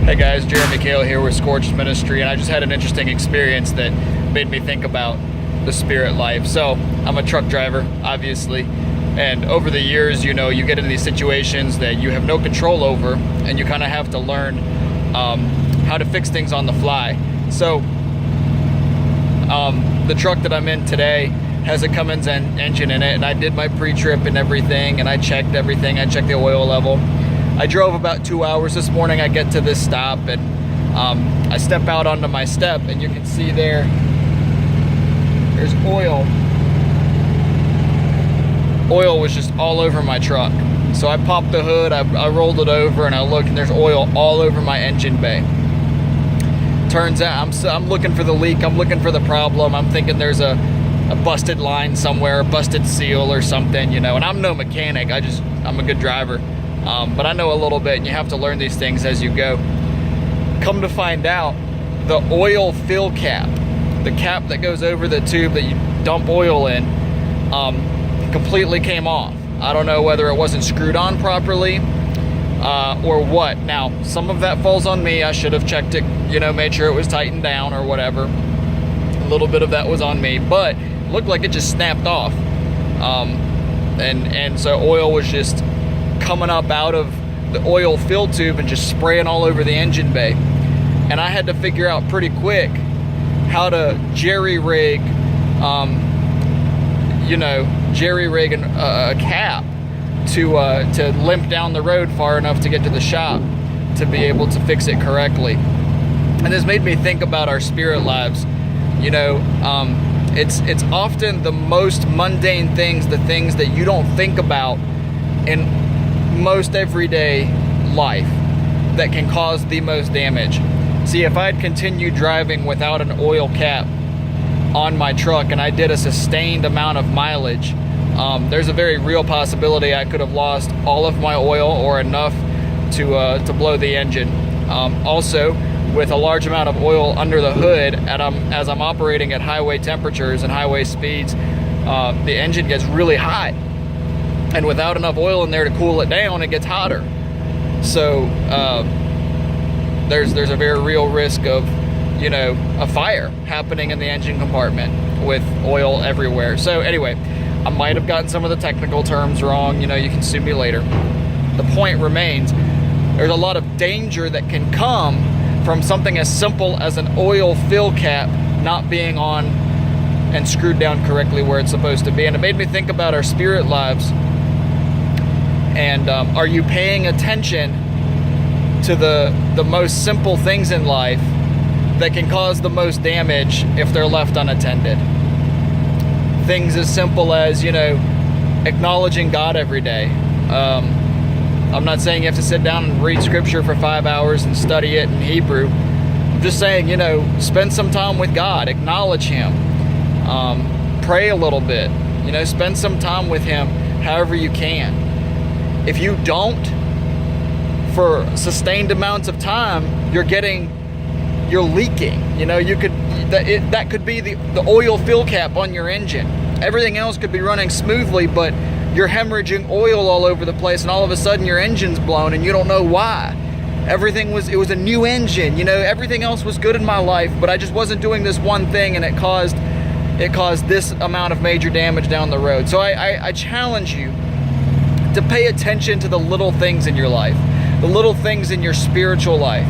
Hey guys, Jeremy Kale here with Scorched Ministry, and I just had an interesting experience that made me think about the spirit life. So I'm a truck driver, obviously, and over the years, you get into these situations that you have no control over, and you kind of have to learn how to fix things on the fly. So the truck that I'm in today has a Cummins engine in it, and I did my pre-trip and everything, and I checked everything. I checked the oil level. I drove about 2 hours this morning. I get to this stop, and I step out onto my step, and you can see there's oil. Oil was just all over my truck. So I popped the hood, I rolled it over, and I looked, and there's oil all over my engine bay. Turns out I'm looking for the leak, I'm looking for the problem. I'm thinking there's a busted line somewhere, a busted seal or something, and I'm no mechanic. I'm a good driver. But I know a little bit, and you have to learn these things as you go. Come to find out, the oil fill cap, the cap that goes over the tube that you dump oil in, completely came off. I don't know whether it wasn't screwed on properly or what. Now, some of that falls on me. I should have checked it, made sure it was tightened down or whatever. A little bit of that was on me, but it looked like it just snapped off. And so oil was just coming up out of the oil fill tube and just spraying all over the engine bay. And I had to figure out pretty quick how to jerry-rig a cap to limp down the road far enough to get to the shop to be able to fix it correctly. And this made me think about our spirit lives. It's often the most mundane things, the things that you don't think about in most everyday life, that can cause the most damage. See, if I'd continued driving without an oil cap on my truck and I did a sustained amount of mileage, there's a very real possibility I could have lost all of my oil or enough to blow the engine. Also, with a large amount of oil under the hood, as I'm operating at highway temperatures and highway speeds, the engine gets really hot. And without enough oil in there to cool it down, it gets hotter. So there's a very real risk of, a fire happening in the engine compartment with oil everywhere. So anyway, I might have gotten some of the technical terms wrong. You can sue me later. The point remains, there's a lot of danger that can come from something as simple as an oil fill cap not being on and screwed down correctly where it's supposed to be. And it made me think about our spirit lives. And are you paying attention to the most simple things in life that can cause the most damage if they're left unattended? Things as simple as, acknowledging God every day. I'm not saying you have to sit down and read scripture for 5 hours and study it in Hebrew. I'm just saying, spend some time with God, acknowledge Him, pray a little bit, spend some time with Him however you can. If you don't, for sustained amounts of time, you're leaking. That could be the oil fill cap on your engine. Everything else could be running smoothly, but you're hemorrhaging oil all over the place, and all of a sudden your engine's blown and you don't know why. It was a new engine, everything else was good in my life, but I just wasn't doing this one thing, and it caused this amount of major damage down the road. So I challenge you to pay attention to the little things in your life, the little things in your spiritual life.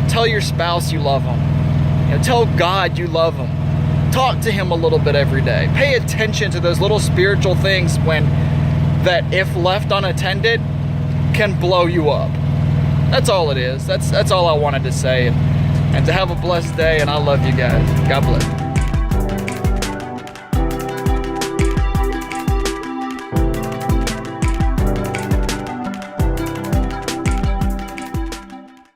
Tell your spouse you love them. Tell God you love him. Talk to Him a little bit every day. Pay attention to those little spiritual things that if left unattended can blow you up. That's all it is. That's all I wanted to say. And to have a blessed day, and I love you guys. God bless.